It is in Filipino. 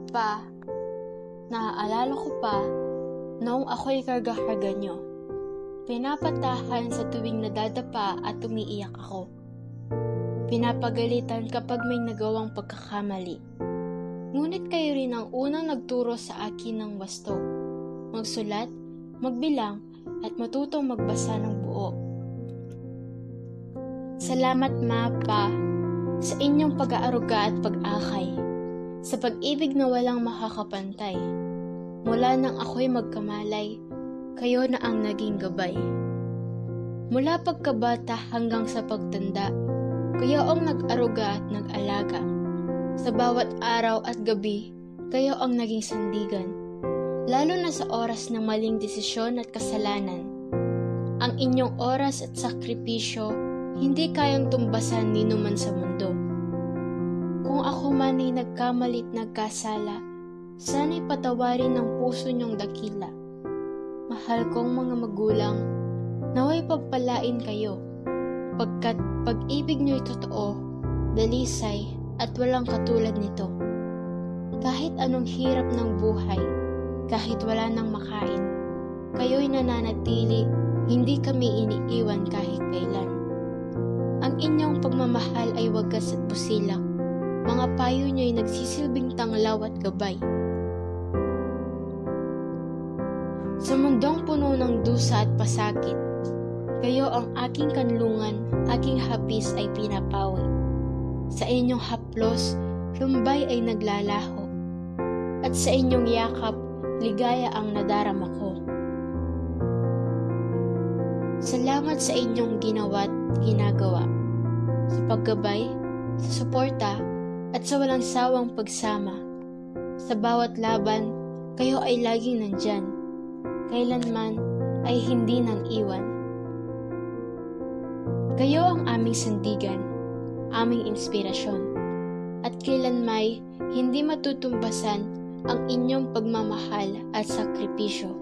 Pa, naaalala ko pa noong ako'y karga-karga nyo. Pinapatahan sa tuwing nadadapa at umiiyak ako. Pinapagalitan kapag may nagawang pagkakamali. Ngunit kayo rin ang unang nagturo sa akin ng wasto, magsulat, magbilang, at matutong magbasa ng buo. Salamat Pa, sa inyong pag-aaruga at pag-akay, sa pag-ibig na walang makakapantay. Mula nang ako'y magkamalay, kayo na ang naging gabay. Mula pagkabata hanggang sa pagtanda, kayo ang nag-aruga at nag-alaga. Sa bawat araw at gabi, kayo ang naging sandigan. Lalo na sa oras ng maling desisyon at kasalanan. Ang inyong oras at sakripisyo, hindi kayang tumbasan ni numan sa mundo. Kung ako man ay nagkamalit nagkasala, sana'y patawarin ng puso niyong dakila. Mahal kong mga magulang, naway pagpalain kayo, pagkat pag-ibig niyo'y totoo, dalisay, at walang katulad nito. Kahit anong hirap ng buhay, kahit wala nang makain, kayo'y nananatili, hindi kami iniiwan kahit kailan. Ang inyong pagmamahal ay wagas at busilak, mga payo niyo'y nagsisilbing tanglaw at gabay. Sa mundong puno ng dusa at pasakit, kayo ang aking kanlungan, aking hapis ay pinapawi. Sa inyong haplos, lumbay ay naglalaho, at sa inyong yakap, ligaya ang nadarama ko. Salamat sa inyong ginawa't ginagawa, sa paggabay, sa suporta, at sa walang sawang pagsama. Sa bawat laban, kayo ay laging nandyan. Kailanman ay hindi nang iwan. Kayo ang aming sandigan, aming inspirasyon, at kailanmay hindi matutumbasan ang inyong pagmamahal at sakripisyo.